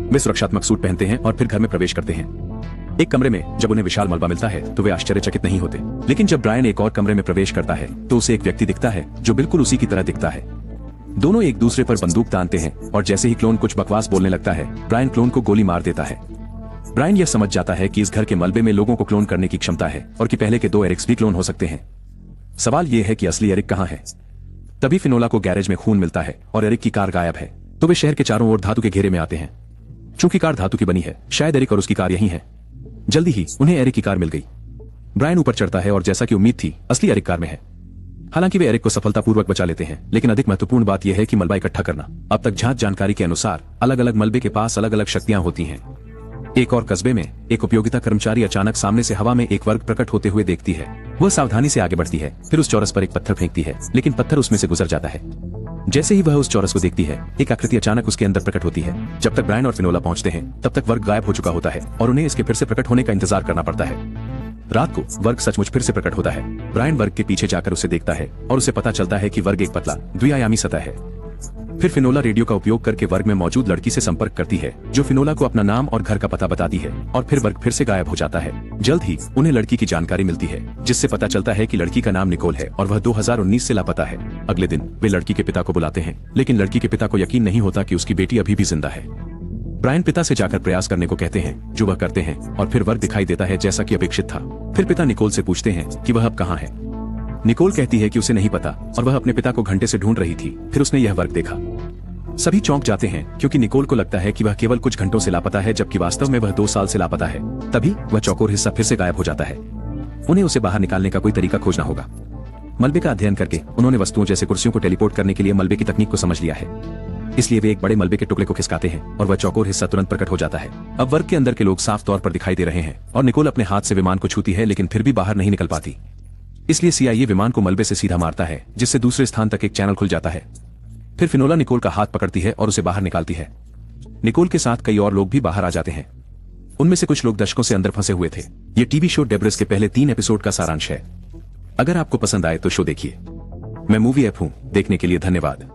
वे सुरक्षात्मक सूट पहनते हैं और फिर घर में प्रवेश करते हैं। एक कमरे में जब उन्हें विशाल मलबा मिलता है तो वे आश्चर्यचकित नहीं होते, लेकिन जब ब्रायन एक और कमरे में प्रवेश करता है तो उसे एक व्यक्ति दिखता है जो बिल्कुल उसी की तरह दिखता है। दोनों एक दूसरे पर बंदूक तानते हैं और जैसे ही क्लोन कुछ बकवास बोलने लगता है, ब्रायन क्लोन को गोली मार देता है। ब्रायन यह समझ जाता है कि इस घर के मलबे में लोगों को क्लोन करने की क्षमता है और कि पहले के 2 एरिक्स भी क्लोन हो सकते हैं। सवाल यह है कि असली एरिक कहां है। तभी फिनोला को गैरेज में खून मिलता है और एरिक की कार गायब है, तो वे शहर के चारों ओर धातु के घेरे में आते हैं। चूंकि कार धातु की बनी है, शायद एरिक और उसकी कार यही है। जल्दी ही उन्हें एरिक की कार मिल गई। ब्रायन ऊपर चढ़ता है और जैसा कि उम्मीद थी, असली एरिक कार में है। हालांकि वे एरिक को सफलतापूर्वक बचा लेते हैं, लेकिन अधिक महत्वपूर्ण बात यह है कि मलबा इकट्ठा करना। अब तक ज्ञात जानकारी के अनुसार अलग अलग मलबे के पास अलग अलग शक्तियां होती हैं। एक और कस्बे में एक उपयोगिता कर्मचारी अचानक सामने से हवा में एक वर्ग प्रकट होते हुए देखती है। वह सावधानी से आगे बढ़ती है, फिर उस चौरस पर एक पत्थर फेंकती है, लेकिन पत्थर उसमें से गुजर जाता है। जैसे ही वह उस चौरस को देखती है, एक आकृति अचानक उसके अंदर प्रकट होती है। जब तक ब्रायन और फिनोला पहुंचते हैं, तब तक वर्ग गायब हो चुका होता है और उन्हें इसके फिर से प्रकट होने का इंतजार करना पड़ता है। रात को वर्ग सचमुच फिर से प्रकट होता है। ब्रायन वर्ग के पीछे जाकर उसे देखता है और उसे पता चलता है कि वर्ग एक पतला द्विआयामी सतह है। फिर फिनोला रेडियो का उपयोग करके वर्ग में मौजूद लड़की से संपर्क करती है, जो फिनोला को अपना नाम और घर का पता बताती है, और फिर वर्ग फिर से गायब हो जाता है। जल्द ही उन्हें लड़की की जानकारी मिलती है, जिससे पता चलता है कि लड़की का नाम निकोल है और वह 2019 से लापता है। अगले दिन वे लड़की के पिता को बुलाते हैं, लेकिन लड़की के पिता को यकीन नहीं होता कि उसकी बेटी अभी भी जिंदा है। ब्रायन पिता से जाकर प्रयास करने को कहते हैं, जो वह करते हैं, और फिर वर्ग दिखाई देता है जैसा कि अपेक्षित था। फिर पिता निकोल से पूछते हैं कि वह अब कहाँ है। निकोल कहती है कि उसे नहीं पता और वह अपने पिता को घंटे से ढूंढ रही थी। फिर उसने यह वर्ग देखा। सभी चौंक जाते हैं क्योंकि निकोल को लगता है कि वह केवल कुछ घंटों से लापता है, जबकि वास्तव में वह 2 साल से लापता है। तभी वह चौकोर हिस्सा फिर से गायब हो जाता है। उन्हें उसे बाहर निकालने का कोई तरीका खोजना होगा। मलबे का अध्ययन करके उन्होंने वस्तुओं जैसे कुर्सियों को टेलीपोर्ट करने के लिए मलबे की तकनीक को समझ लिया है। इसलिए वे एक बड़े मलबे के टुकड़े को खिसकाते हैं और वह चौकोर हिस्सा तुरंत प्रकट हो जाता है। अब वर्ग के अंदर के लोग साफ तौर पर दिखाई दे रहे हैं और निकोल अपने हाथ से विमान को छूती है, लेकिन फिर भी बाहर नहीं निकल पाती। इसलिए CIA विमान को मलबे से सीधा मारता है, जिससे दूसरे स्थान तक एक चैनल खुल जाता है। फिर फिनोला निकोल का हाथ पकड़ती है और उसे बाहर निकालती है। निकोल के साथ कई और लोग भी बाहर आ जाते हैं। उनमें से कुछ लोग दशकों से अंदर फंसे हुए थे। ये टीवी शो डेब्रेस के पहले 3 एपिसोड का सारांश है। अगर आपको पसंद आए तो शो देखिए। मैं मूवी ऐप हूं। देखने के लिए धन्यवाद।